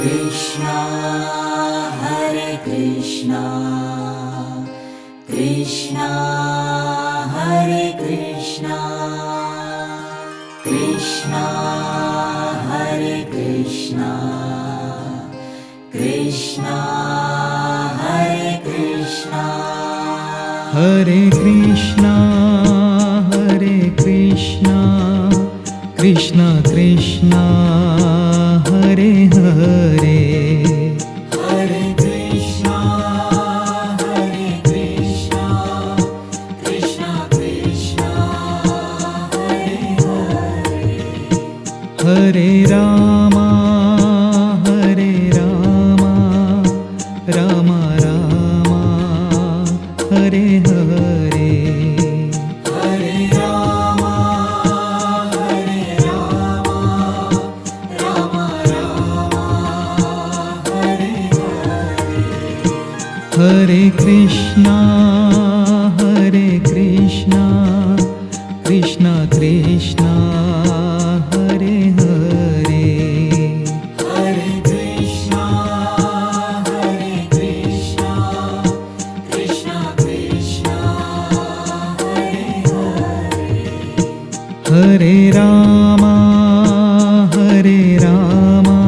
Krishna Hare Krishna Krishna Hare Krishna Krishna Hare Krishna Krishna Hare Krishna Hare Krishna Hare Krishna Krishna Krishna Hare Hare Hare Krishna Hare Krishna Krishna Krishna Hare Hare Hare Rama Hare Rama Rama Rama Hare Hare Hare Rama Hare Rama Rama Rama Hare Hare Hare Krishna Hare Krishna Krishna Krishna Hare Hare Hare Krishna Hare Krishna Krishna Krishna Hare Hare Hare Rama Hare Rama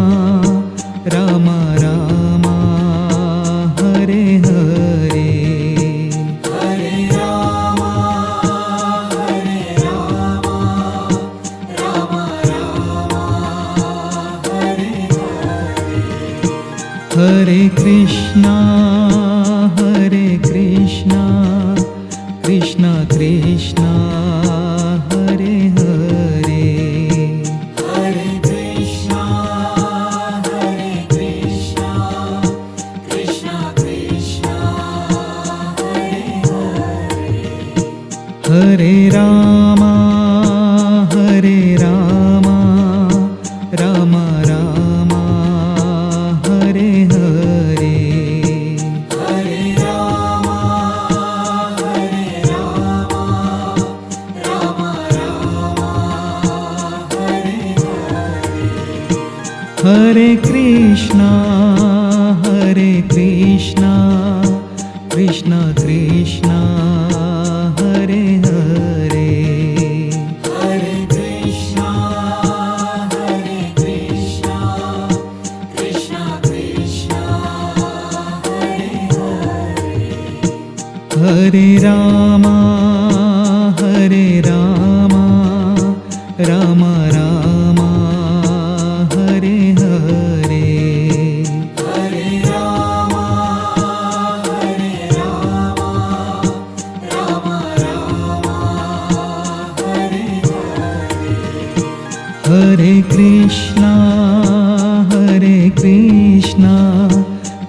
Rama Rama Hare Hare Hare Rama Hare Rama Rama Rama Hare Hare Hare Krishna Hare Krishna Krishna Krishna Hare Hare Hare Krishna Hare Krishna Krishna Krishna Hare Hare Hare Rama Hare Rama Rama Rama Hare Hare Hare Rama Hare Rama Rama Rama Hare Hare Hare Krishna Hare Krishna Krishna Krishna Hare Hare Hare Krishna Hare Krishna Krishna Krishna Hare Hare Hare Rama Hare Rama Rama Rama Hare Hare Hare Rama Hare Rama Rama Rama Hare Hare Hare Krishna Hare Krishna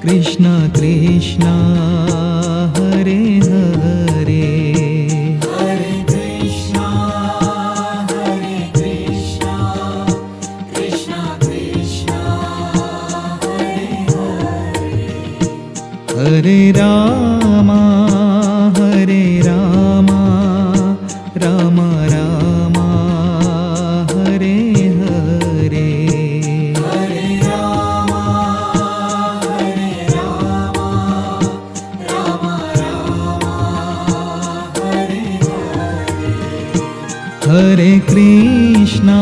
Krishna Krishna Hare Hare Hare Krishna Hare Krishna Krishna Krishna Hare Hare Hare Rama Hare Rama Rama Rama Hare Hare Hare Rama Hare Rama Rama Rama Hare Hare Hare Krishna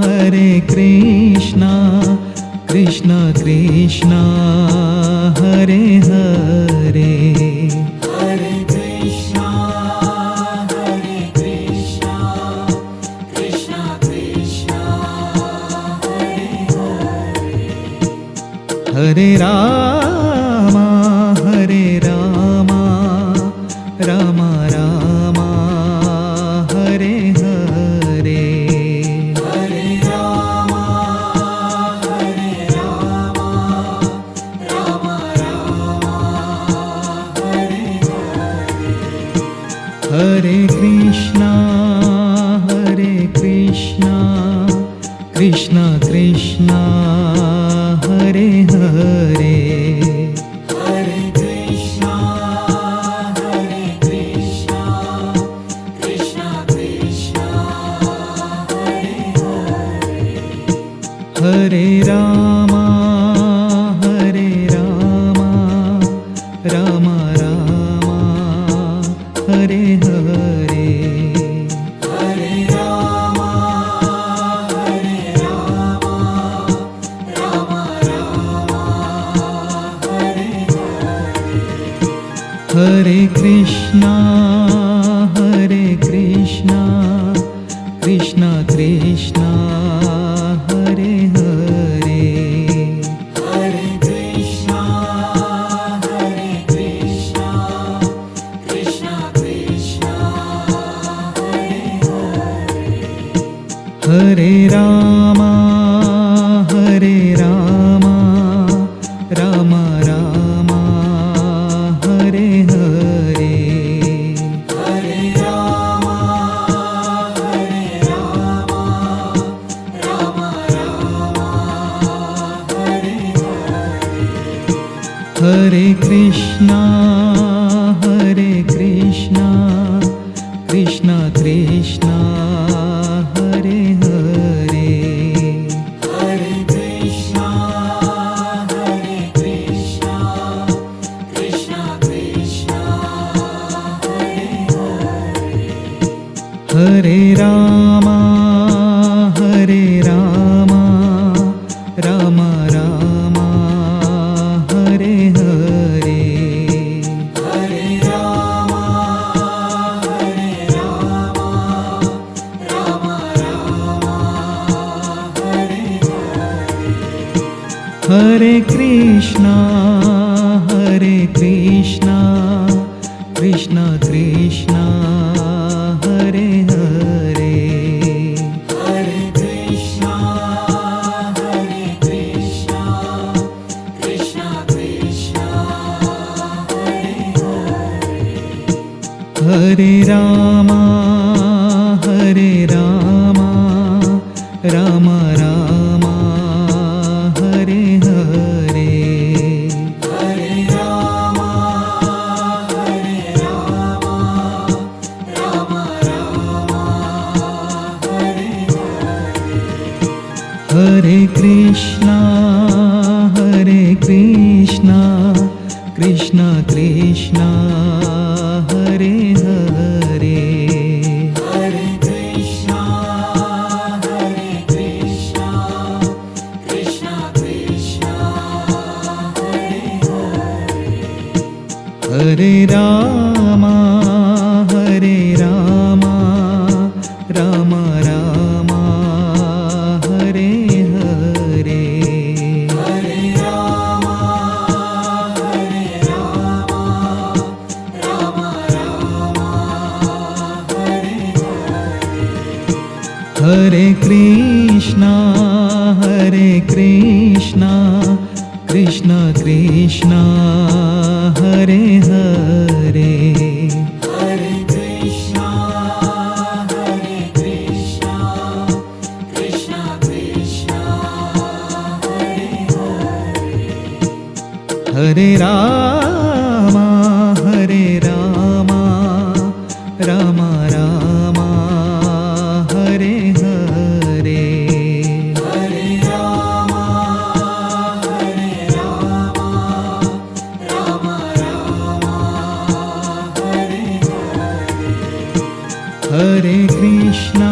Hare Krishna Krishna Krishna Hare Hare Hare Krishna Hare Krishna Krishna Krishna Hare Hare Hare Rama Hare Rama Rama Rama Hare Hare Hare Rama Hare Rama Rama Rama Hare Hare Hare Krishna Hare Krishna Krishna Krishna Hare Hare Hare Krishna Hare Krishna Krishna Krishna Hare Hare Hare Rama Hare Krishna, Krishna Krishna, Hare Hare. Hare Krishna, Krishna Krishna, Hare Hare. Hare Rama, Rama Rama, Hare Hare. Hare Rama, Rama Rama, Hare Hare. Hare Krishna, Krishna Krishna, Hare Hare. Hare Krishna, Krishna Krishna, Hare Hare. Hare Rama, Rama Rama, Hare Hare. Hare Rama, Rama Rama, Hare Hare. Hare Krishna, Krishna Krishna, Hare Hare. Hare Krishna, Krishna Krishna, Hare Hare. Hare Rama, Rama Rama, Hare Hare. Hare Rama, Rama Rama, Hare Hare. Hare Krishna, Krishna Krishna, Hare Hare. Hare Krishna, Krishna Krishna, Hare Hare. Hare Rama, Rama Rama, Hare Hare. Hare Rama, Rama Rama, Hare Hare. Hare Krishna, Krishna Krishna, Hare Hare. Hare Krishna, Krishna Krishna, Hare Hare. Hare Rama, Rama Rama, Hare Hare. Hare Rama, Rama Rama, Hare Hare. Hare Krishna,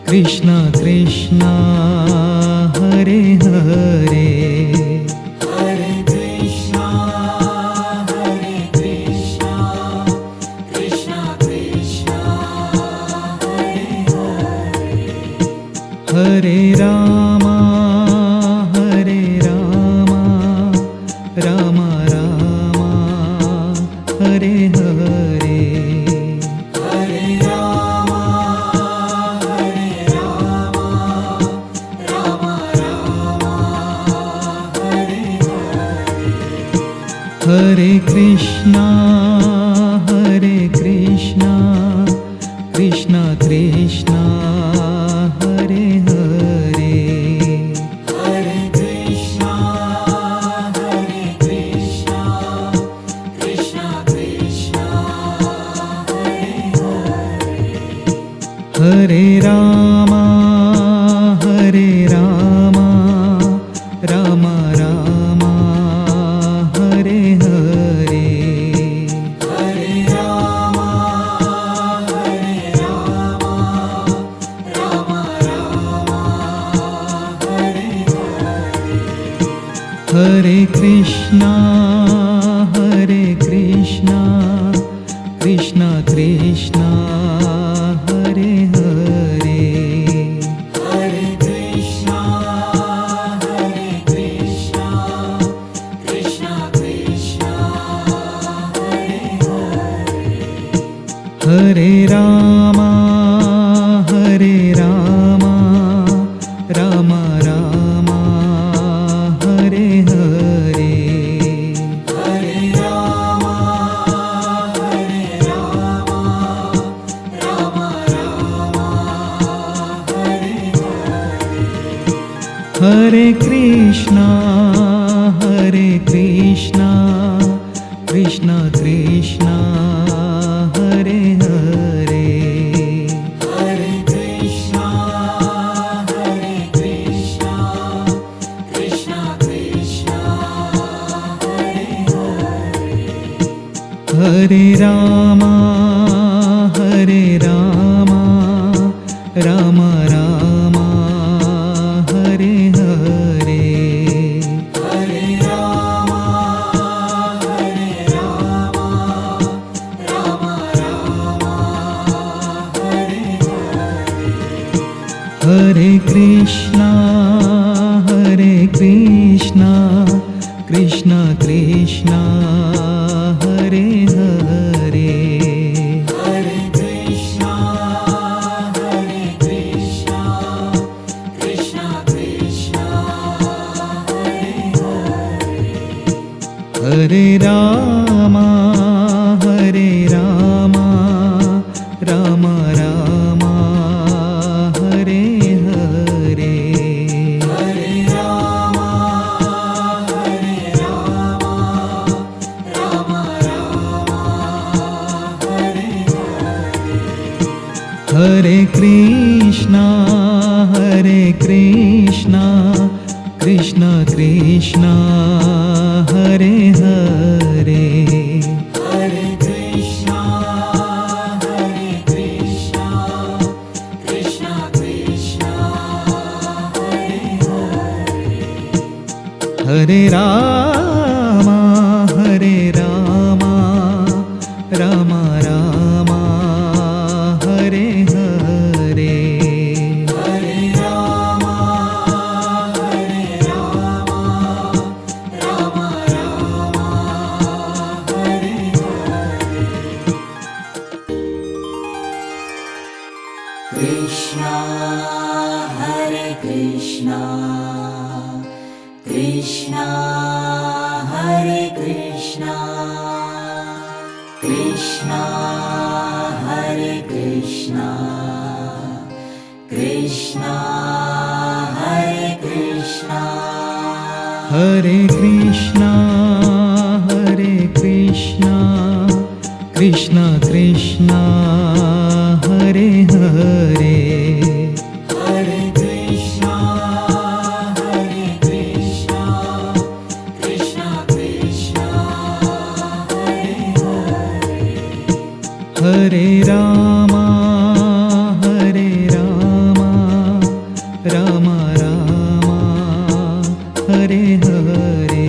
Krishna Krishna, Hare Hare. Hare Krishna, Krishna Krishna, Hare Hare. Hare Rama, Rama Rama, Hare Hare. Hare Rama, Rama Rama, Hare Hare. Hare Krishna, Krishna Krishna, Hare Hare. Hare Krishna, Krishna Krishna, Hare Hare. Hare Rama, Rama Rama, Hare Hare. Hare Rama, Rama Rama, Hare Hare. Hare Krishna, Krishna Krishna, Hare Hare, Hare Krishna, Krishna Krishna, Hare Hare. Hare Rama, Rama Rama, Hare Hare, Hare Rama, Rama Rama, Hare Hare. Hare Krishna, Krishna Krishna, Hare Hare, Hare Krishna, Krishna Krishna, Hare Hare. Hare Rama, Rama Rama, Hare Hare, Hare Rama, Rama Rama, Hare Hare. Hare Krishna, Krishna Krishna, Hare Hare, Hare Krishna, Krishna Krishna, Hare Hare. Hare Rama, Rama Rama, Hare Hare, Hare Rama, Rama Rama, Hare Hare. Hare Krishna, Krishna Krishna, Hare Hare, Hare Krishna, Krishna Krishna, Hare Hare. Hare Rama, Rama Rama, Hare Hare, Hare Rama, Rama Rama, Hare Hare. Krishna, Hare Krishna, Krishna Hare Krishna, Krishna Hare Krishna, Krishna Hare Krishna. Hare Krishna, Krishna Krishna, Hare Hare, Hare Krishna, Krishna Krishna, Hare Hare. Hare Rama, Rama Rama, Hare Hare,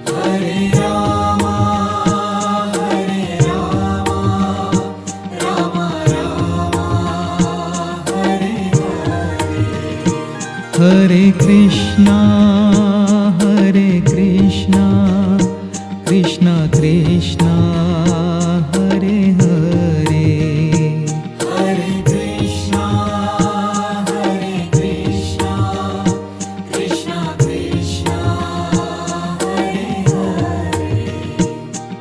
Hare Rama, Rama Rama, Hare Hare. Hare Krishna, Krishna Krishna, Hare Hare, Hare Krishna, Krishna Krishna, Hare Hare.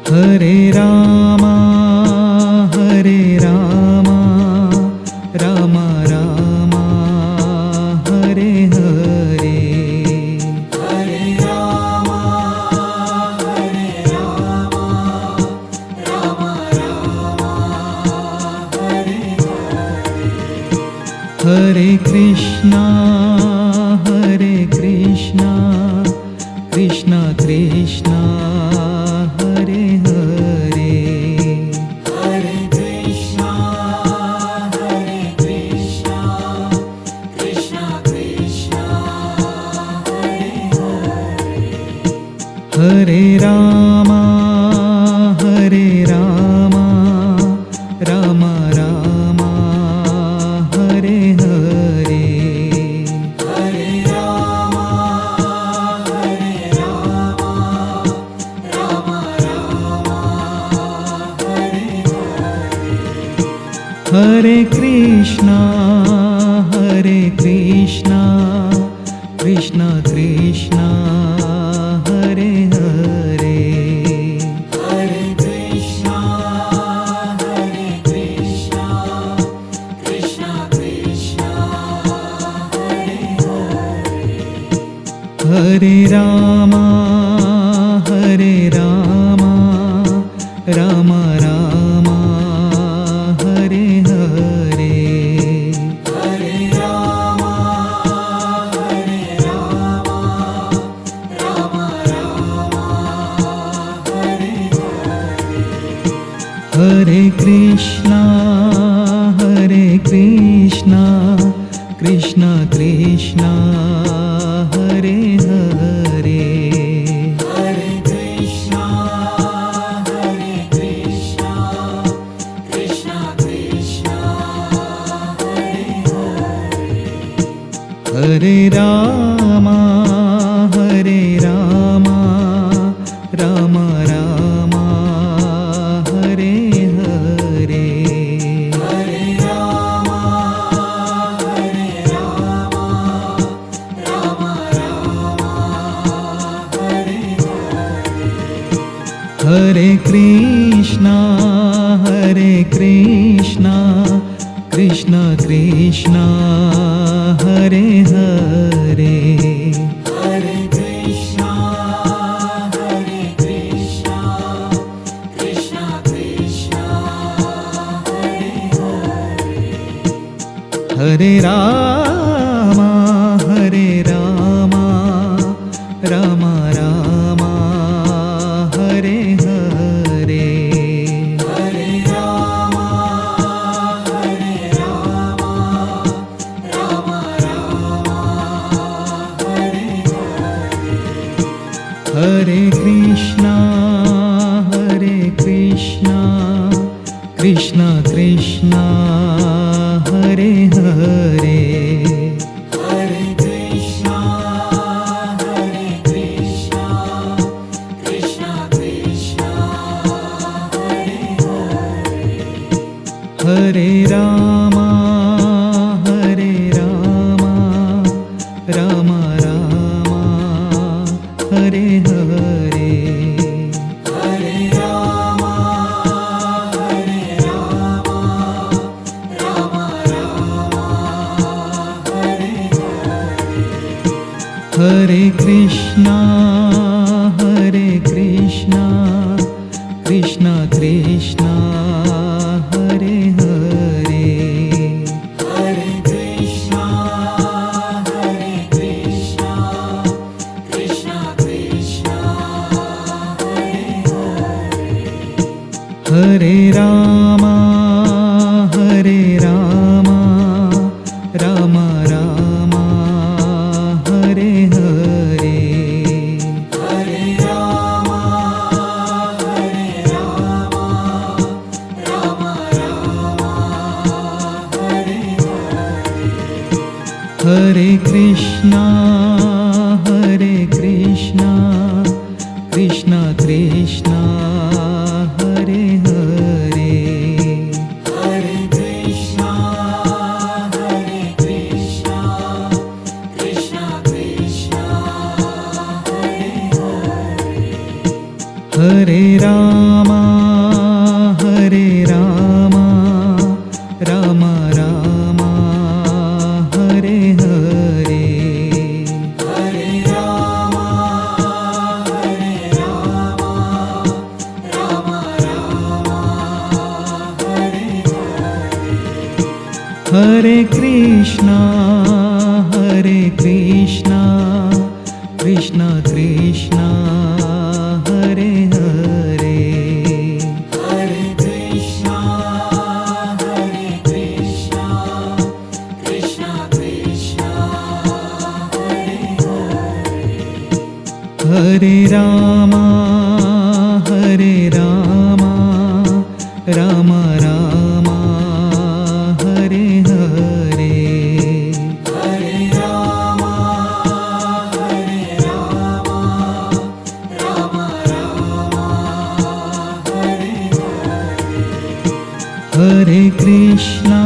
Hare Rama, Rama Rama, Hare Hare, Hare Rama, Rama Rama, Hare Hare. Hare Krishna, Krishna Krishna, Hare Hare, Hare Krishna, Krishna Krishna, Hare Hare. Hare Rama, Hare Rama, Rama Rama, Hare Hare. Hare Rama, Hare Rama, Rama Rama, Hare Hare. Hare Krishna, Hare Krishna, Krishna Krishna, Hare Hare. Hare Krishna, Hare Krishna, Krishna Krishna, Hare Hare. Hare Rama, Hare Rama, Rama Rama, Hare Hare. Hare Rama, Hare Rama, Rama Rama, Hare Hare. Hare Krishna, Hare Krishna, Krishna Krishna, Hare Hare. Hare Krishna, Hare Krishna, Krishna Krishna, Hare Hare. Hare Rama, Hare Rama, Rama Rama, Hare Hare. Hare Rama, Hare Rama, Rama Rama, Hare Hare. Hare Krishna, Hare Krishna, Krishna Krishna, Hare Hare. Hare Krishna, Hare Krishna, Krishna Krishna, Hare Hare. Hare Rama, Hare Rama, Rama Rama, Hare Hare. Hare Rama, Hare Rama, Rama Rama, Hare Hare. Hare Krishna, Hare Krishna, Krishna Krishna, Hare Hare. Hare Krishna, Hare Krishna, Krishna Krishna, Hare Hare. Hare Rama, Hare Rama, Rama Rama, Hare Hare. Hare Rama, Hare Rama, Rama Rama, Hare Hare. Hare Krishna, Hare Krishna, Krishna Krishna, Hare Hare. Hare Krishna, Hare Krishna, Krishna Krishna, Hare Hare. Hare Rama, Hare Rama, Rama Rama, Hare Hare. Hare Rama, Hare Rama, Rama Rama, Hare Hare. Hare Krishna, Hare Krishna, Krishna Krishna, Hare Hare. Hare Krishna, Hare Krishna, Krishna Krishna, Hare Hare. Hare Rama, Hare Rama, Rama Rama, Hare Hare. Hare Rama, Hare Rama, Rama Rama, Hare Hare. Hare Krishna, Hare Krishna, Krishna Krishna, Hare Hare. Hare Krishna, Hare Krishna, Krishna Krishna, Hare Hare. Hare Rama Ram Rama Hare Hare Hare Rama Ram Ram Hare Hare Hare Krishna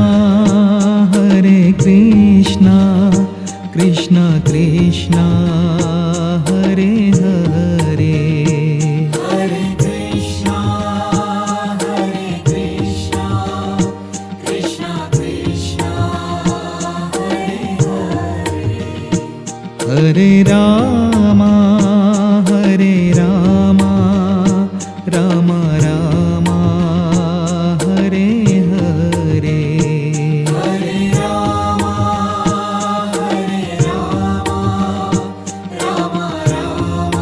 Krishna Krishna Hare Hare Hare Krishna Krishna Krishna Hare Hare Hare Rama Ram Ram Hare Hare Hare Rama Ram Ram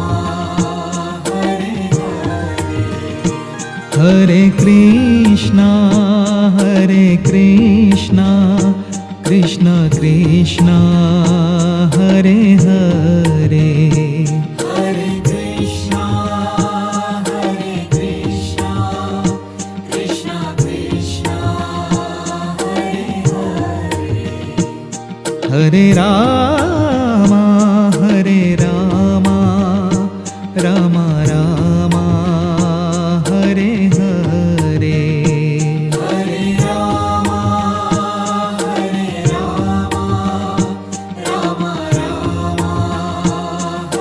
Hare Hare Hare Krishna Krishna Krishna Hare Hare Hare Krishna Krishna Krishna Hare Hare Hare Rama Ram Ram Hare Hare Hare Rama Ram Ram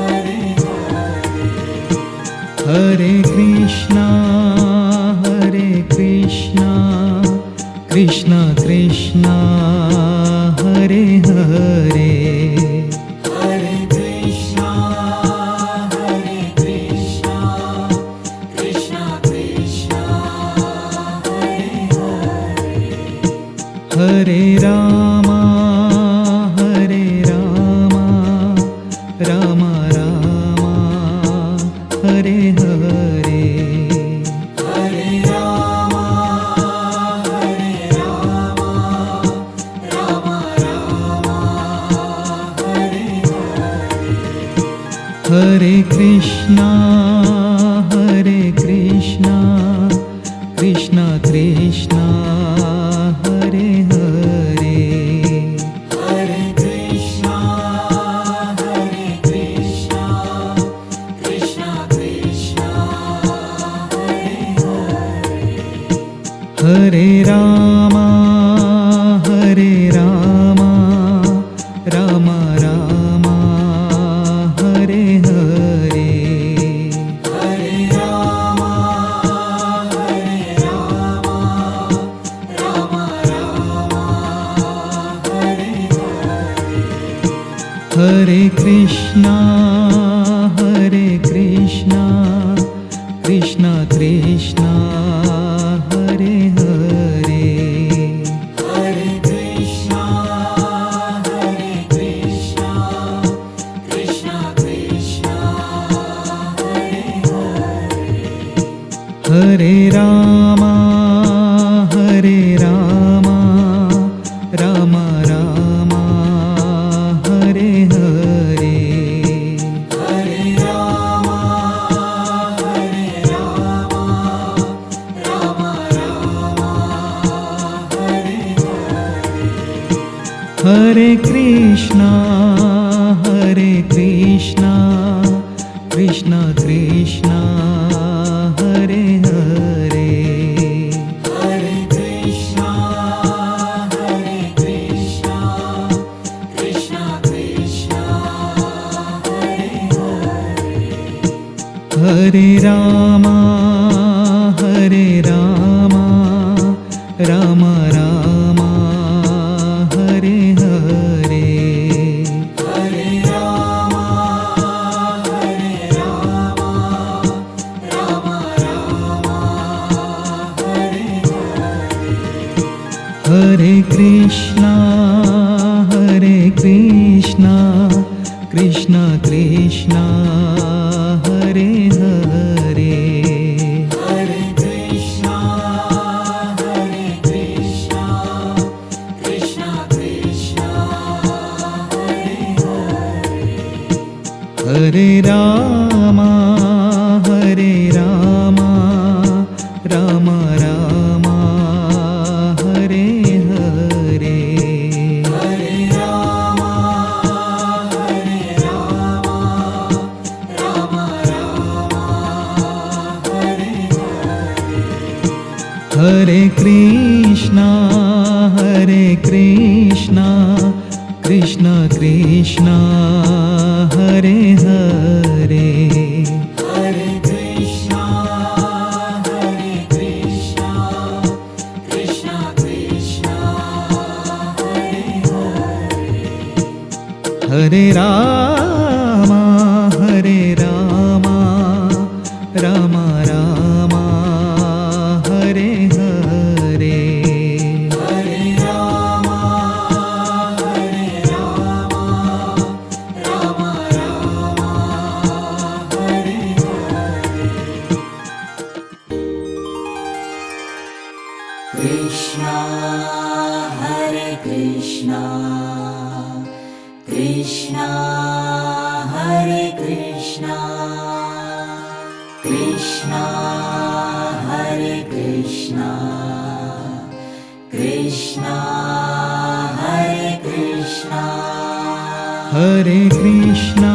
Hare Hare Hare Krishna Krishna Krishna Hare Hare Hare Krishna Krishna Krishna Hare Hare Hare Rama Ram Ram Hare Hare Hare Rama Ram Ram Hare Hare Hare Krishna Krishna Krishna Hare Hare Hare Krishna Krishna Krishna Hare Hare Hare Rama Ram Ram Hare Hare Hare Rama Ram Ram Hare Hare Hare Krishna Krishna Krishna Hare Hare Hare Krishna Krishna Krishna Hare Hare Hare Rama Ram Ram Hare Hare Hare Rama Ram Ram Hare Hare Hare Krishna Krishna Krishna Hare Hare Hare Krishna Krishna Krishna Hare Hare Hare Rama Ram Ram Hare Hare Hare Rama Ram Ram Hare Hare Hare Krishna Krishna Krishna Hare Hare Hare Krishna Krishna Krishna Hare Hare Hare Rama Hare Krishna, Krishna Krishna, Hare Hare, Hare Krishna, Krishna Krishna, Hare Hare. Hare Rama, Rama Rama, Hare Hare, Hare Rama, Rama Rama, Hare Hare. Krishna, Hare Krishna, Krishna, Hare Krishna, Krishna, Hare Krishna, Krishna, Hare Krishna. Hare Krishna,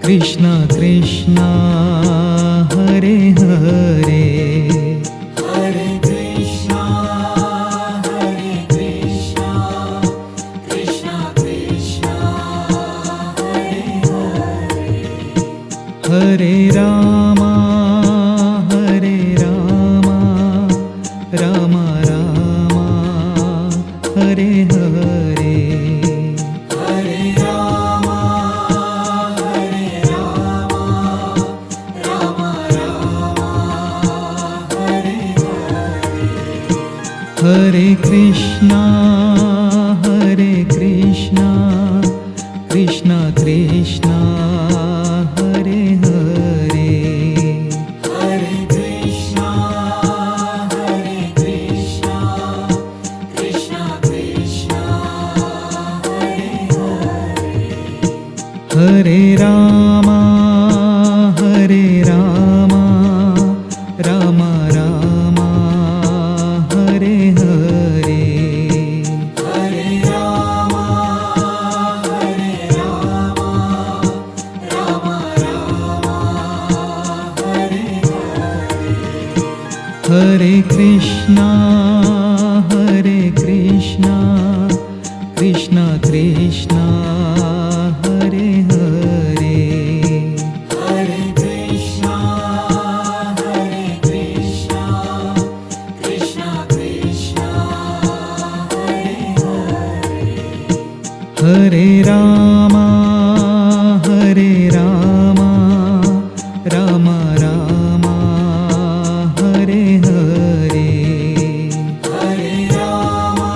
Krishna Krishna, Hare Hare, Hare Krishna, Krishna Krishna, Hare Hare. Hare Rama, Rama Rama, Hare Hare, Hare Rama, Rama Rama, Hare Hare. Hare Krishna, Krishna Krishna, Hare Hare, Hare Krishna, Krishna Krishna, Hare Hare. Hare Rama, Rama Rama, Hare Hare, Hare Rama, Rama Rama, Hare Hare. Hare Krishna, Krishna Krishna, Hare Hare, Hare Krishna, Krishna Krishna, Hare Hare. Hare Rama, Rama Rama, Hare Hare, Hare Rama,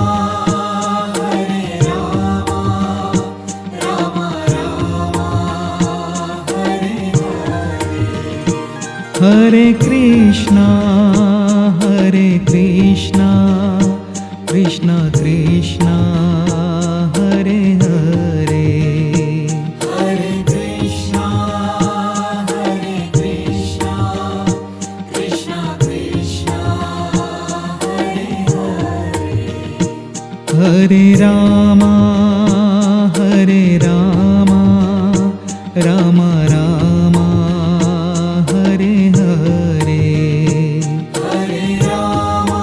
Rama Rama, Hare Hare. Hare Krishna, Krishna Krishna, Hare Hare, Hare Krishna, Krishna Krishna, Hare Hare. Hare Rama, Rama Rama, Hare Hare, Hare Rama,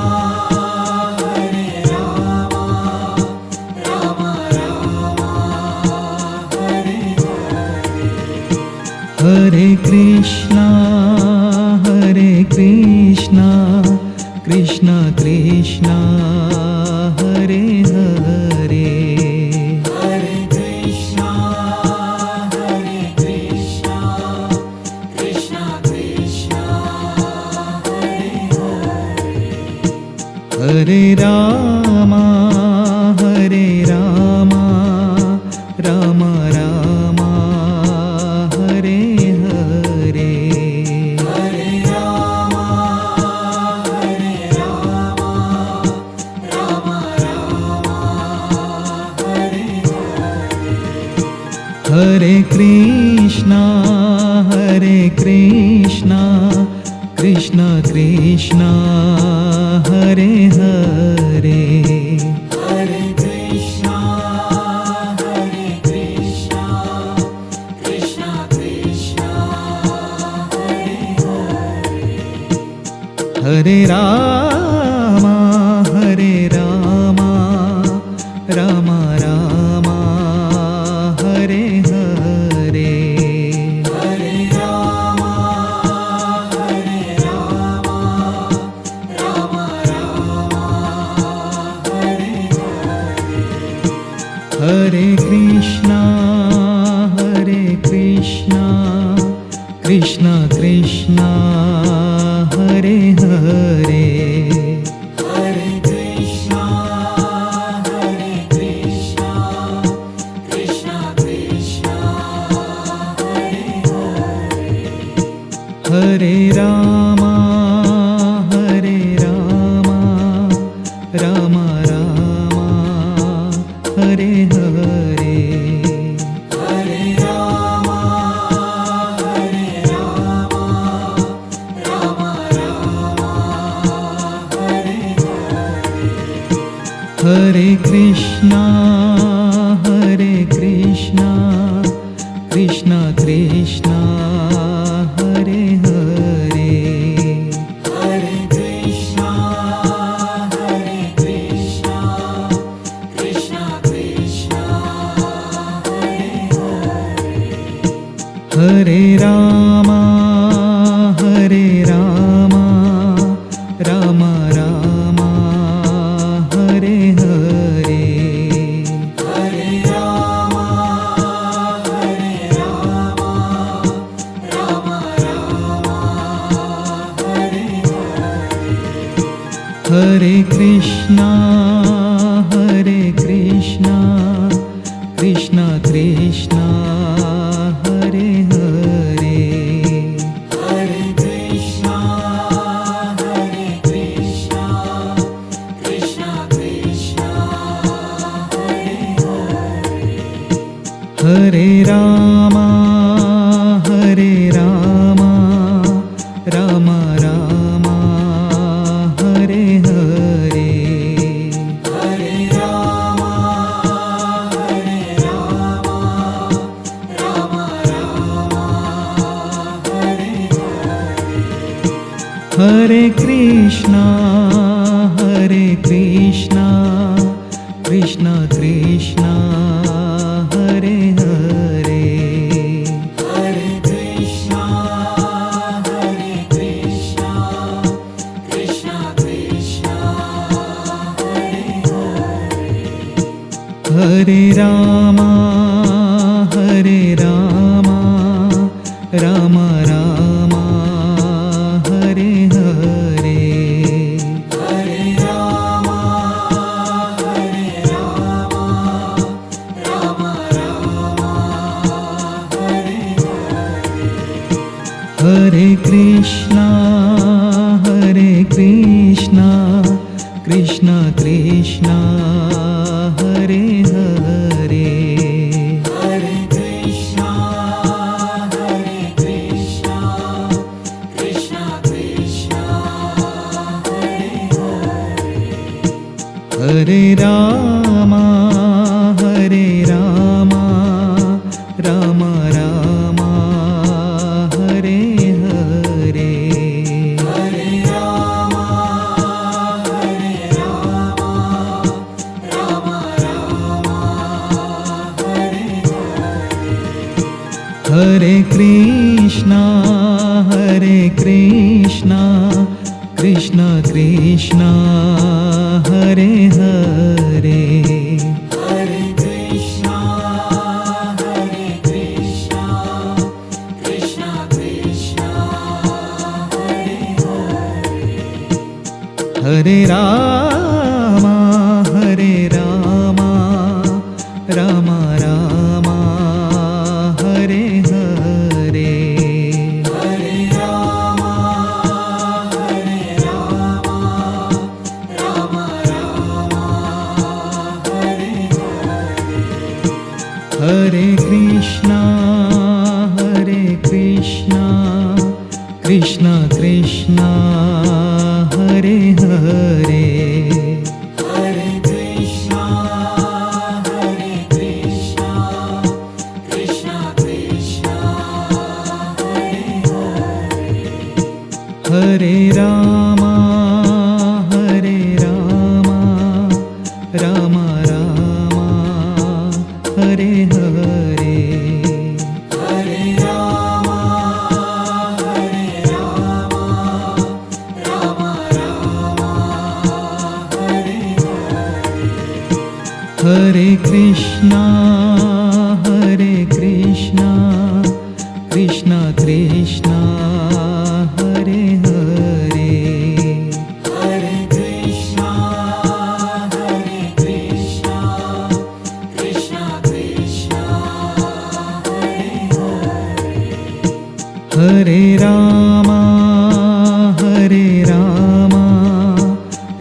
Rama Rama, Hare Hare. Hare Krishna, Krishna Krishna, Hare Hare, Hare Krishna, Krishna Krishna, Hare Hare. Hare Rama, Rama Rama, Hare Hare, Hare Rama, Rama Rama, Hare Hare. Hare Krishna, Krishna Krishna, Hare Hare, Hare Krishna, Krishna Krishna, Hare Hare. Hare Rama, Hare Rama, Rama Rama, Hare Hare. Hare Rama, Hare Rama, Rama Rama, Hare Hare. Hare Krishna, Krishna Krishna, Hare Hare. Hare Krishna, Krishna Krishna, Hare Hare. Hare Rama, Rama Rama, Hare Hare. Hare Rama, Rama Rama, Hare Hare. Hare Krishna, Krishna Krishna, Hare Hare. Hare Krishna, Krishna Krishna, Hare Hare. Hare Rama, Rama Rama, Hare Hare. Hare Rama, Rama Rama, Hare Hare. Hare Krishna, Krishna Krishna, Hare Hare. Hare Krishna, Krishna Krishna, Hare Hare. Hare Rama, Rama Rama, Hare Hare. Hare Rama, Rama Rama, Hare Hare. Hare Krishna, Krishna Krishna, Hare Hare. Hare Krishna, Krishna Krishna, Hare Hare. Hare Rama, Rama Rama, Hare Hare. Hare Rama, Rama Rama, Hare Hare. Hare Krishna, Krishna Krishna, Hare Hare. Hare Krishna, Krishna Krishna, Hare Hare. Hare Rama, Rama Rama, Hare Hare. Hare Rama, Rama Rama, Hare Hare. Hare Krishna, Krishna Krishna, Hare Hare. Hare Krishna, Krishna Krishna, Hare Hare. Hare Rama, Rama Rama, Hare Hare. Hare Rama, Rama Rama, Hare Hare. Hare Krishna, Krishna Krishna, Hare Hare. Hare Krishna, Krishna Krishna, Hare Hare. Hare Rama, Hare Krishna, Krishna Krishna, Hare Hare, Hare Krishna, Krishna Krishna, Hare Hare. Hare Rama,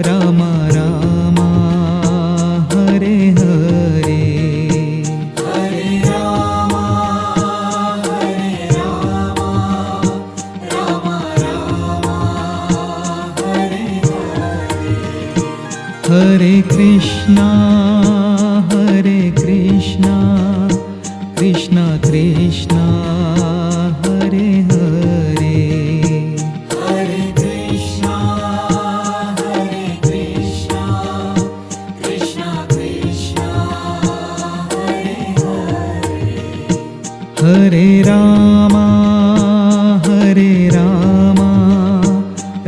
Rama Rama, Hare Hare, Hare Rama, Rama Rama, Hare Hare. Hare Krishna, Krishna Krishna, Hare Hare, Hare Krishna, Krishna Krishna, Hare Hare. Hare Rama,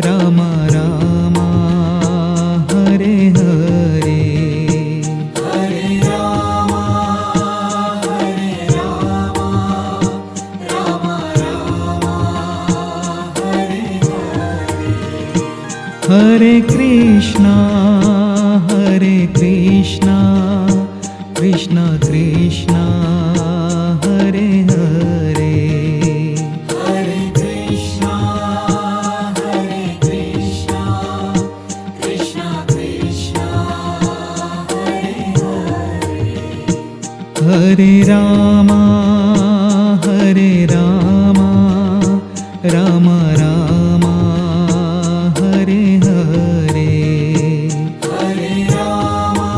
Rama Rama, Hare Hare, Hare Rama, Rama Rama, Hare Hare. Hare Krishna, Krishna Krishna, Hare Hare, Hare Krishna, Krishna Krishna, Hare Hare. Hare Rama, Rama Rama, Hare Hare, Hare Rama,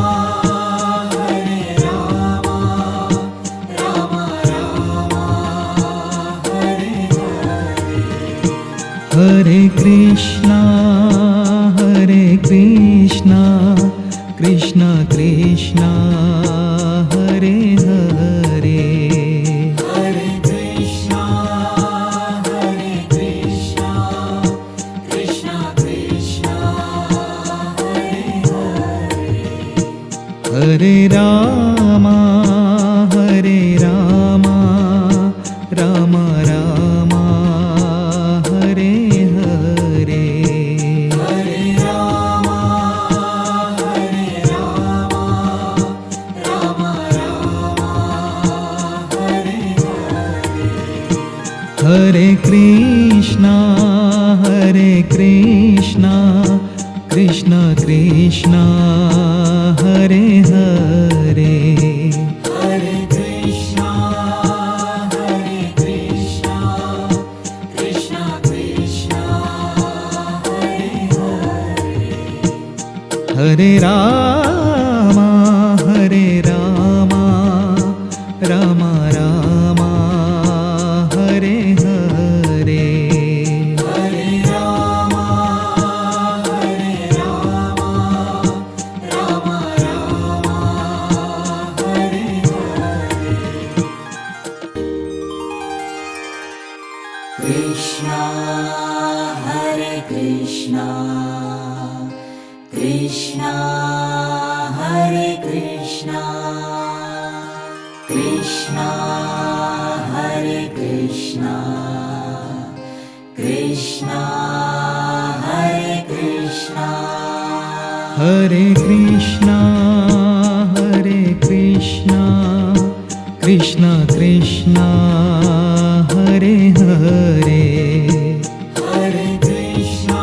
Rama Rama, Hare Hare. Hare Krishna, Krishna Krishna, Hare Hare, Hare Krishna, Krishna Krishna, Hare Hare. Hare Rama, Rama Rama, Hare Hare, Hare Rama, Rama Rama, Hare Hare. Hare Krishna, Krishna Krishna, Hare Hare, Hare Krishna, Krishna Krishna, Hare Hare. Hare Rama, Rama Rama, Hare Hare, Hare Rama, Rama Rama, Hare Hare. Krishna, Hare Krishna, Krishna Hare Krishna, Krishna Hare Krishna, Krishna Hare Krishna, Hare Krishna, Krishna Krishna, Hare Hare, Hare Krishna,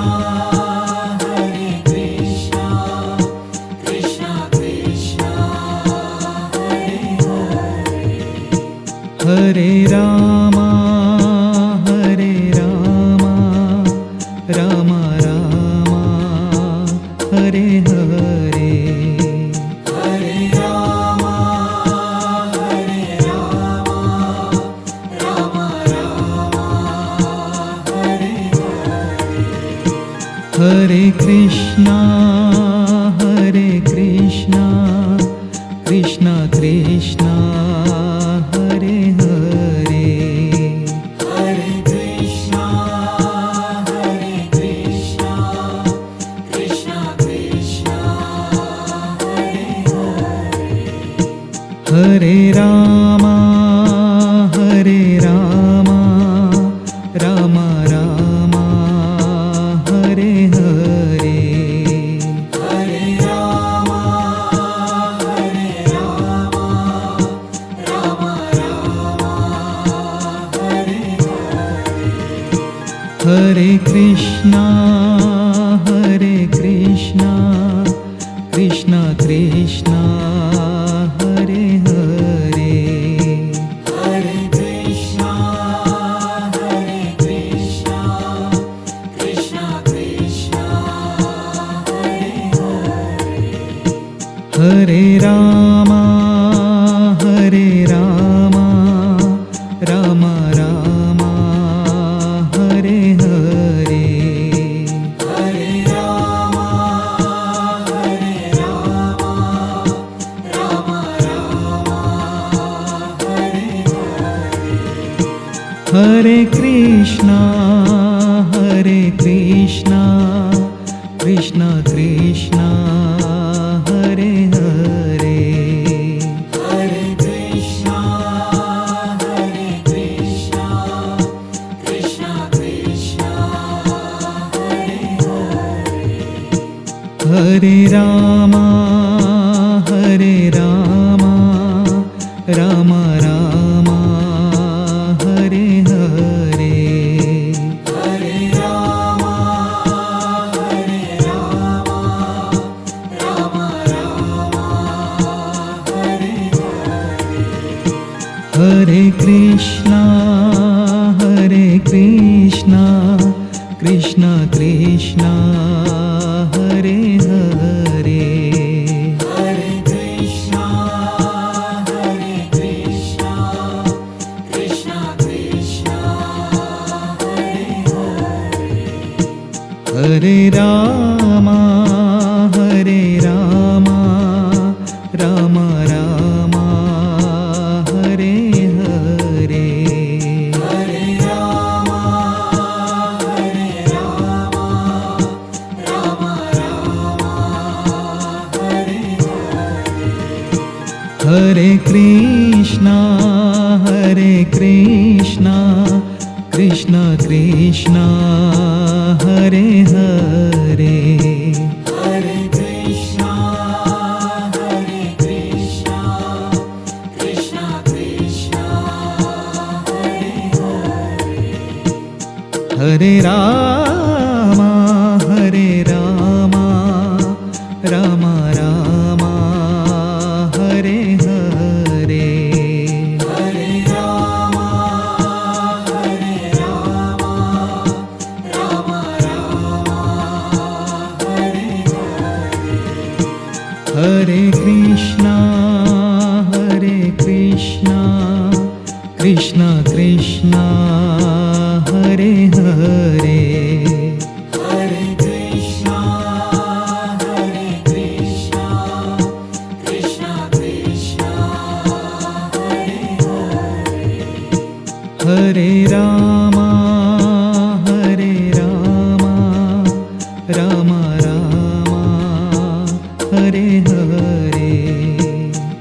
Krishna Krishna, Hare Hare. Hare Rama, Rama Rama, Hare Hare, Hare Rama, Rama Rama, Hare Hare. Hare Krishna, Krishna Krishna, Hare Hare, Hare Rama, Hare Rama, Rama Rama, Hare Hare. Hare Rama, Hare Rama, Rama Rama, Hare Hare. Hare Krishna, Hare Krishna, Krishna Krishna, Hare Hare. Hare Krishna, Hare Krishna, Krishna Krishna, Hare Hare. Hare Rama, Hare Rama, Rama Rama, Hare Hare. Hare Rama, Hare Rama, Rama Rama, Hare Hare. Hare Krishna, Hare Krishna, Krishna Krishna, Hare Hare. Hare Krishna, Hare Krishna, Krishna Krishna, Hare Hare. Hare Rama, Hare Rama, Rama Rama, Hare Hare. Hare Rama, Hare Rama, Rama Rama, Hare Hare. Hare Krishna, Hare Krishna, Krishna Krishna, Hare Hare. Hare Krishna, Hare Krishna, Krishna Krishna, Hare Hare. Hare Rama, Hare Rama, Rama Rama, Hare Hare. Hare Rama, Hare Rama, Rama Rama, Hare Hare. Hare Krishna, Hare Krishna, Krishna Krishna, Hare Hare. Hare Krishna, Hare Krishna, Krishna Krishna, Hare Hare. Hare Rama, Hare Rama, Rama Rama, Hare Hare. Hare Rama, Hare Rama, Rama Rama, Hare Hare. Hare Krishna, Hare Krishna, Krishna Krishna, Hare Hare. Hare Krishna, Hare Krishna, Krishna Krishna, Hare Hare. Hare Rama, Hare Rama, Rama Rama, Hare Hare.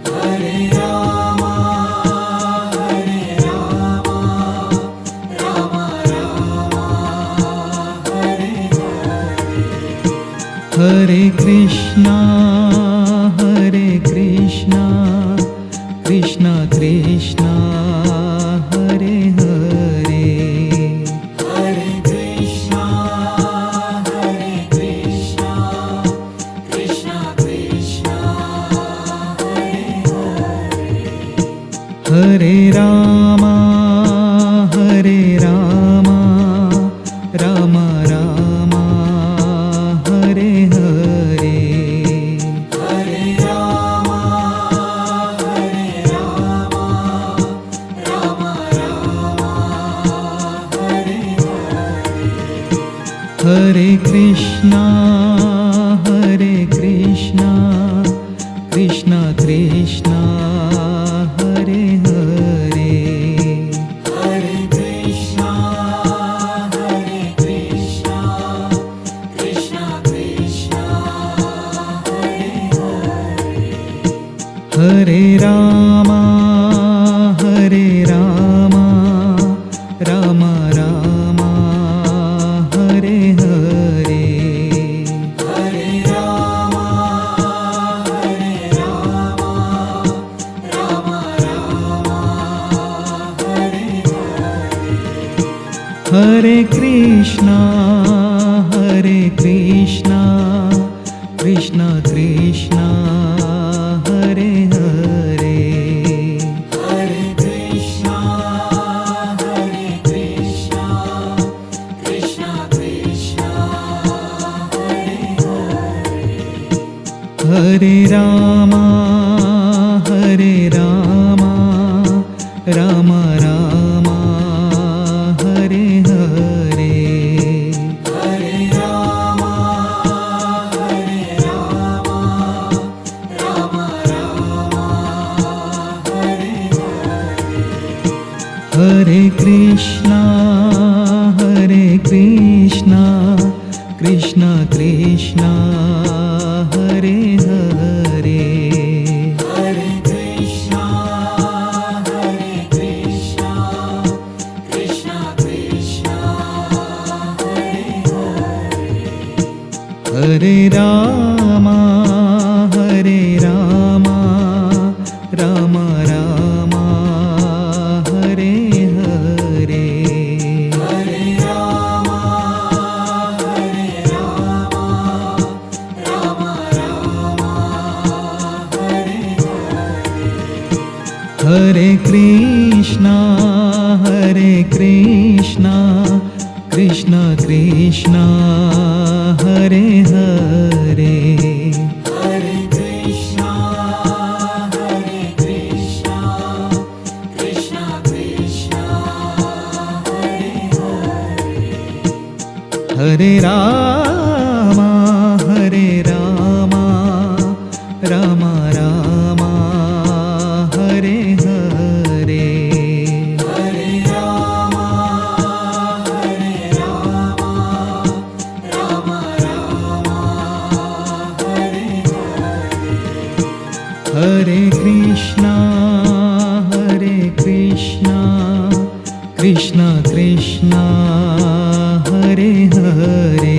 Hare Rama, Hare Rama, Rama Rama, Hare Hare. Hare Krishna, Hare Krishna, Krishna Krishna, Hare Hare. Hare Krishna, Hare Krishna, Krishna Krishna, Hare Hare. Hare Rama, Hare Rama, Rama Rama, Hare Hare. Hare Rama, Hare Rama, Rama Rama, Hare Hare. Hare Krishna, Hare Krishna, Krishna Krishna, Hare Hare. Hare Rama Ram Rama Hare Hare Hare Rama Ram Ram Hare Hare Hare Krishna Krishna Krishna Hare Hare Hare Krishna Krishna Krishna Hare Hare Hare Rama Ram Ram Hare Hare Hare Rama Ram Ram Hare Hare Hare Krishna Krishna Krishna Hare Hare Hare Krishna Krishna Krishna Hare Hare Hare Rama Ram Ram Hare Hare Hare Rama Ram Ram Hare Hare Hare Krishna Krishna Krishna Hare Hare Hare Krishna Krishna Krishna Hare Hare Hare Rama Ram Ram Hare Hare Hare Rama Ram Ram Hare Hare Hare Krishna Krishna Krishna Hare Hare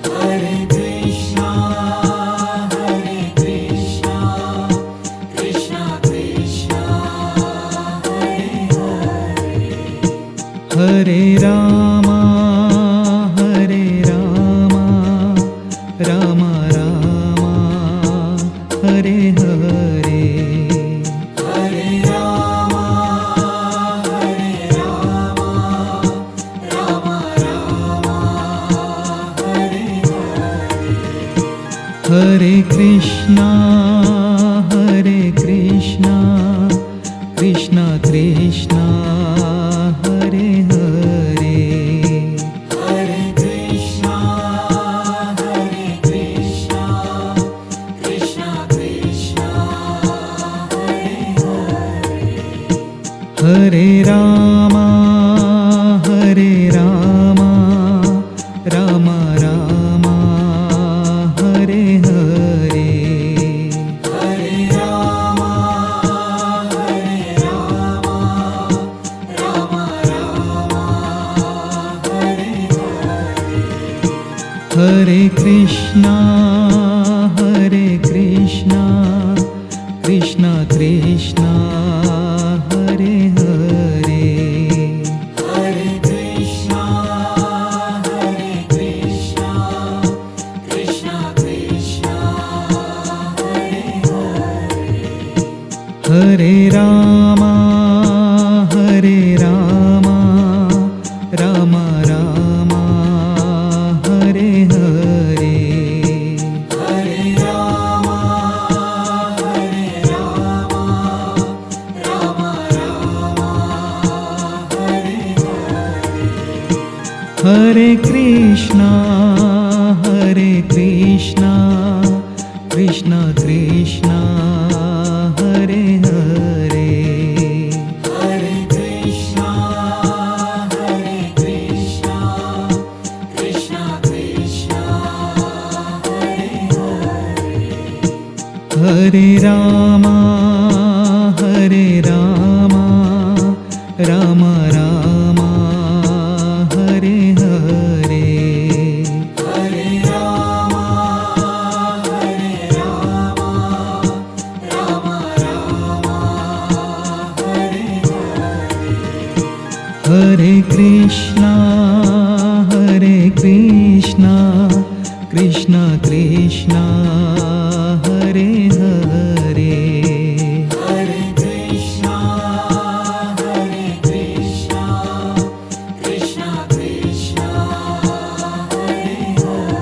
Hare Krishna Krishna Krishna Hare Hare Hare Rama Ram Ram Hare Hare Hare Rama Ram Ram Hare Hare Hare Krishna Krishna Krishna Hare Hare Hare Krishna Krishna Krishna Hare Hare Hare Rama Ram Ram Hare Hare Hare Rama Ram Ram Hare Hare Hare Krishna Krishna Krishna Hare Hare Hare Krishna Krishna Krishna Hare Hare Hare Rama Ram Ram Hare Hare Hare Rama Ram Ram Hare Hare Hare Krishna Krishna Krishna Hare Hare Hare Krishna Krishna Krishna Hare Hare Hare Rama, Hare Rama, Rama Rama, Hare Hare. Hare Rama, Hare Rama, Rama Rama, Hare Hare. Hare Krishna, Hare Krishna, Krishna Krishna, Hare Hare. Hare Krishna, Hare Krishna, Krishna Krishna, Hare Hare.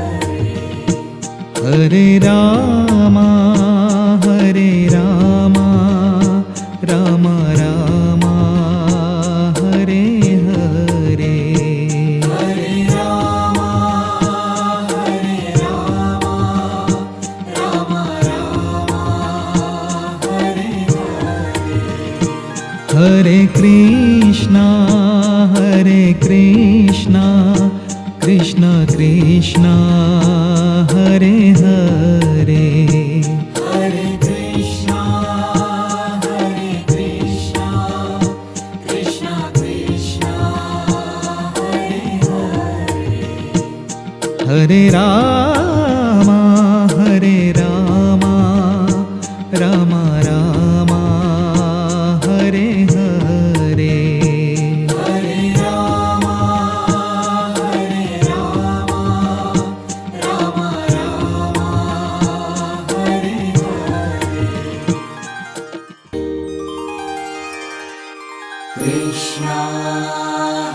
Hare Rama, Hare Rama, Rama Rama, Hare Hare. Hare Rama, Hare Rama, Rama Rama, Hare Hare. Hare Krishna, Hare Krishna, Krishna Krishna, Hare Hare. Hare Krishna, Hare Krishna, Krishna Krishna, Hare Hare. Hare Rama, Hare Rama, Rama Rama, Hare Hare. Hare Rama, Hare Rama, Rama Rama, Hare Hare. Krishna,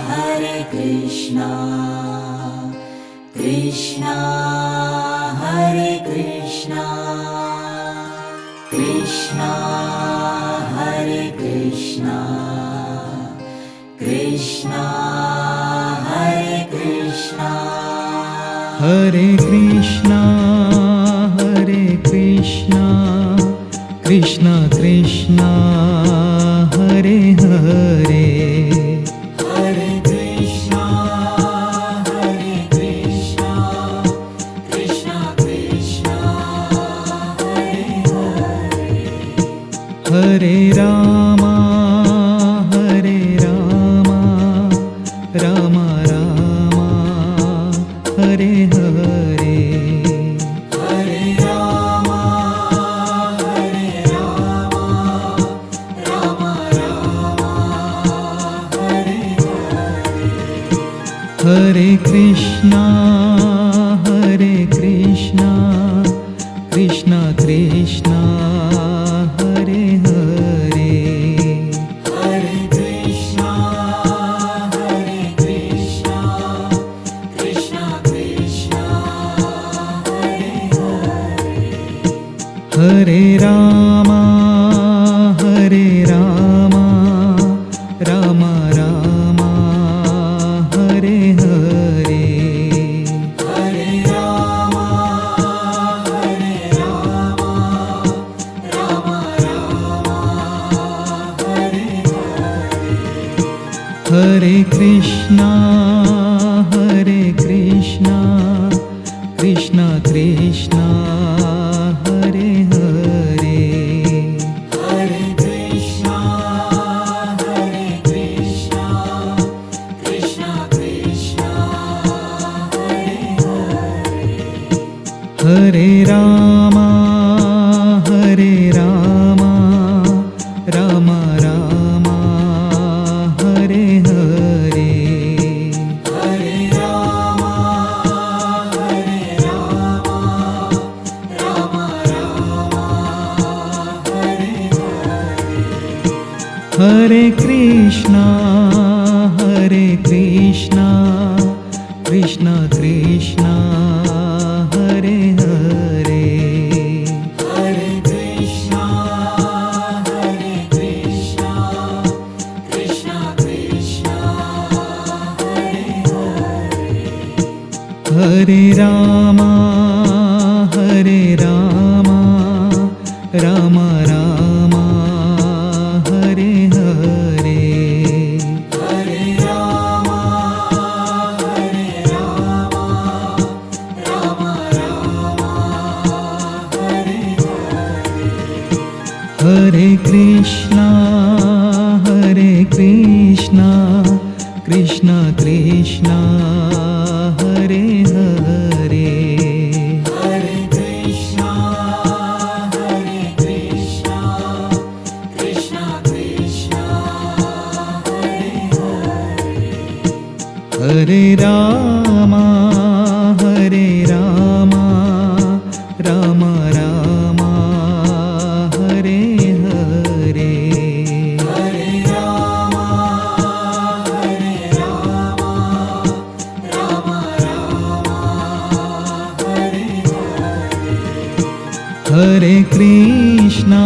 Hare Krishna, Krishna, Hare Krishna, Krishna, Hare Krishna, Krishna, Hare Krishna. Hare Krishna, Hare Krishna, Krishna Krishna, Hare Hare. Hare Krishna, Hare Krishna, Krishna Krishna, Hare Hare. Hare Rama, Hare Rama, Rama Rama, Hare Hare. Hare Rama, Hare Rama, Rama Rama, Hare Hare. Hare Krishna, Hare Krishna, Krishna Krishna, Hare Hare. Hare Krishna, Hare Krishna, Krishna Krishna, Hare Hare. Hare Rama, Hare Rama, Rama Rama, Hare Hare. Hare Rama, Hare Rama, Rama Rama, Hare Hare. Hare Krishna, Hare Krishna, Krishna Krishna, Hare Hare. Hare Krishna, Hare Krishna, Krishna Krishna, Hare Hare. Hare Rama, Hare Rama, Rama Rama, Hare Hare. Hare Rama, Hare Rama, Rama Rama, Hare Hare. Hare Krishna, Hare Krishna, Krishna Krishna, Hare Hare. Hare Krishna, Hare Krishna, Krishna Krishna, Hare Hare. Hare Rama, Hare Rama, Rama Rama, Hare Hare. Hare Rama, Hare Rama, Rama Rama, Hare Hare. Hare Krishna, Krishna Krishna, Hare Hare. Hare Krishna, Krishna Krishna, Hare Hare. Hare Rama, Rama Rama, Hare Hare. Hare Rama, Rama Rama, Hare Hare. Hare Krishna,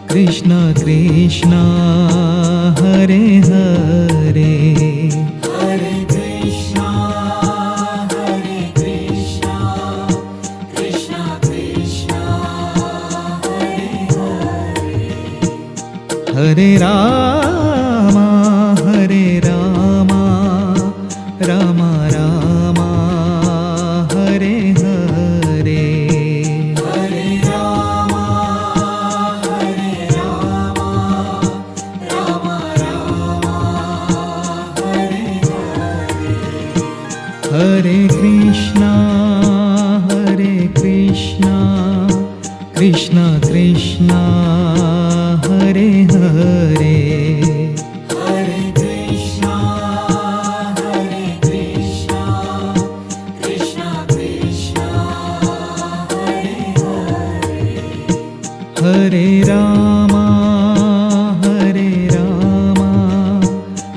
Krishna Krishna, Hare Hare. Hare Krishna, Krishna Krishna, Hare Hare. Hare Rama, Rama Rama, Hare Hare. Hare Rama, Rama Rama, Hare Hare. Hare Krishna, Krishna Krishna, Hare Hare. Hare Krishna, Krishna Krishna, Hare Hare. Hare Rama,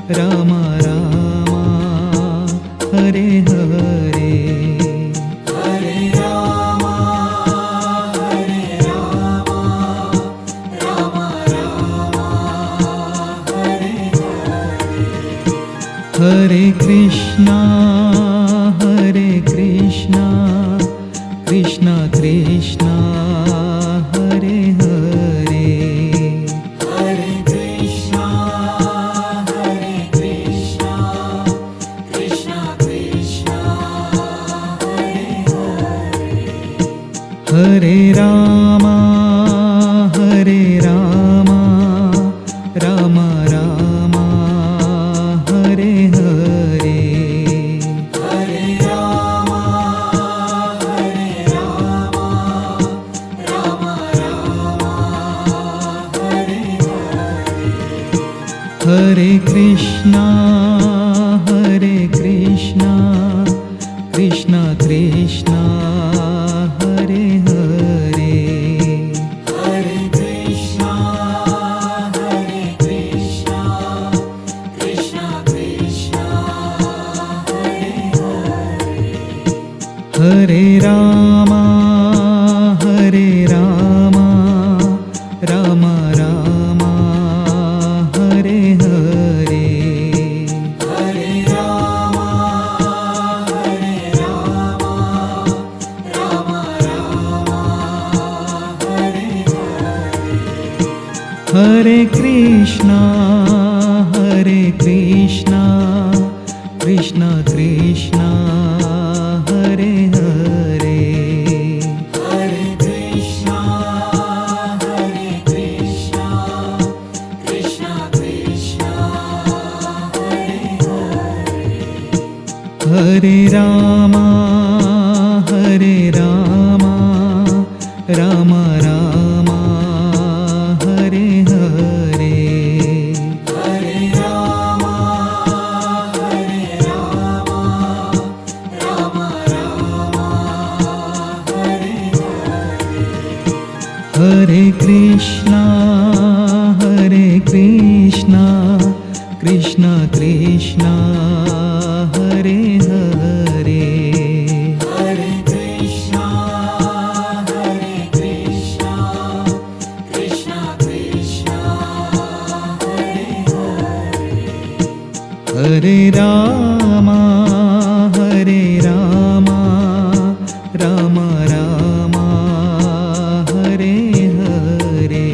Rama Rama, Hare Hare. Hare Rama, Rama Rama, Hare Hare. Hare Krishna, Krishna Krishna, Hare Hare. Hare Krishna, Krishna Krishna, Hare Hare. Hare Rama, Rama Rama, Hare Hare. Hare Rama, Rama Rama, Hare Hare. Hare Krishna, Krishna Krishna, Hare Hare. Hare Krishna, Krishna Krishna, Hare Hare. Hare Rama, Rama Rama, Hare Hare. Hare Rama, Rama Rama, Hare Hare. Hare Krishna, Krishna Krishna, Hare Hare. Hare Krishna, Krishna Krishna, Hare Hare. Hare Rama, Rama Rama, Hare Hare. Hare Rama, Rama Rama, Hare Hare. Hare Krishna, Krishna Krishna, Hare Hare. Hare Krishna, Krishna Krishna, Hare Hare. Hare Rama, Rama Rama, Hare Hare.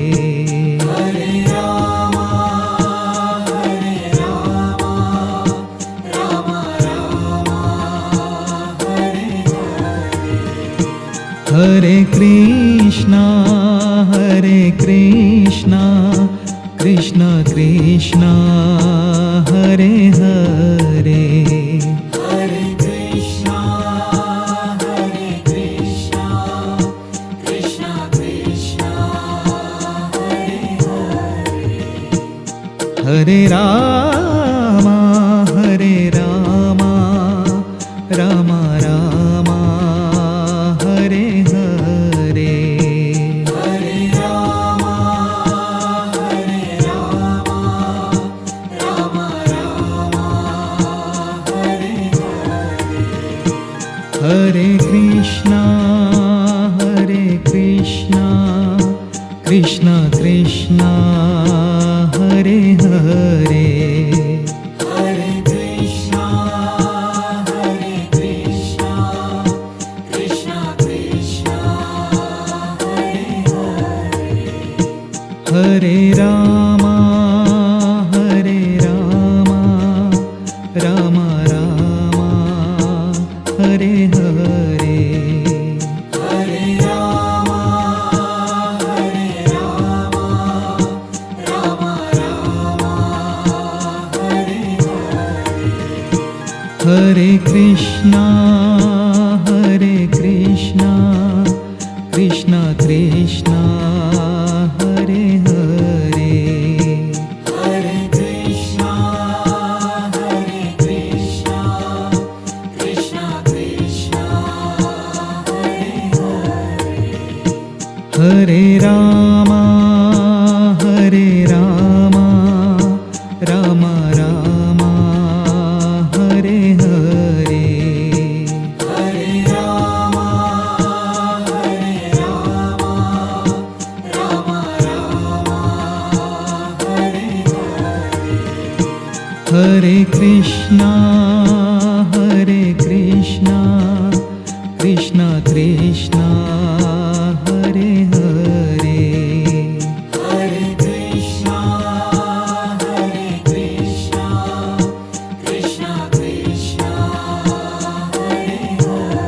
Hare Rama, Rama Rama, Hare Hare. Hare Krishna, Krishna Krishna, Hare Hare. Hare Krishna, Krishna Krishna, Hare Hare. Hare Rama, Rama Rama, Hare Hare. Hare Rama, Rama Rama, Hare Hare. Hare Krishna, Krishna Krishna, Hare Hare. Hare Krishna, Krishna Krishna, Hare Hare. Hare Rama, Rama Rama, Hare Hare. Hare Rama, Rama Rama, Hare Hare. Hare Krishna, Krishna Krishna, Hare Hare. Hare Krishna, Krishna Krishna, Hare Hare. Hare Rama, Rama Rama, Hare Hare. Hare Rama, Rama Rama, Hare Hare. Hare Krishna, Krishna Krishna, Hare Hare. Hare Krishna, Krishna Krishna, Hare Hare.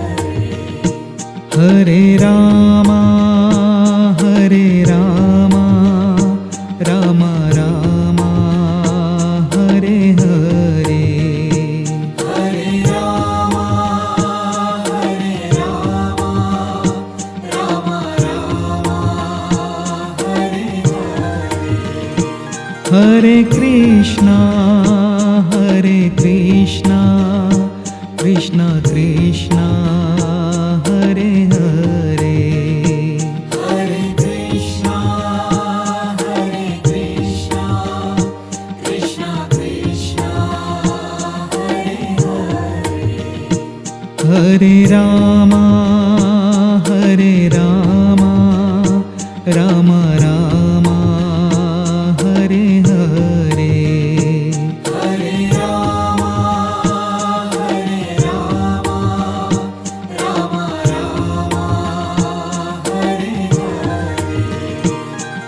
Hare Rama, Rama Rama, Hare Hare. Hare Rama, Rama Rama, Hare Hare. Hare Krishna, Krishna Krishna, Hare Hare. Hare Krishna, Krishna Krishna, Hare Hare. Hare Rama, Rama Rama, Hare Hare. Hare Rama, Rama Rama, Hare Hare.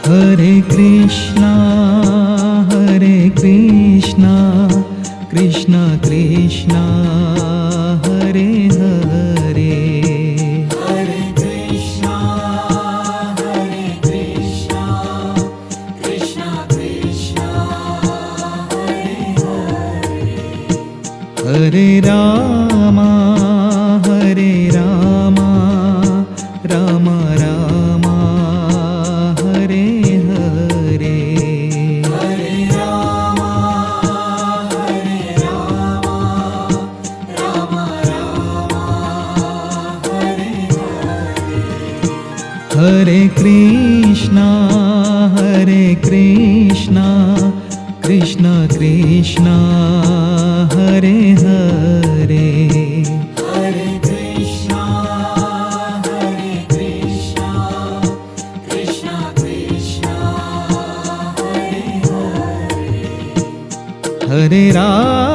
Hare Krishna, Krishna Krishna, Hare Hare. Hare Krishna, Krishna Krishna, Hare Hare. Hare Rama, Rama Rama, Hare Hare. Hare Rama, Rama Rama, Hare Hare. Hare Krishna, Krishna Krishna, Hare Hare. Hare Krishna, Krishna Krishna, Hare Hare. Hare Rama,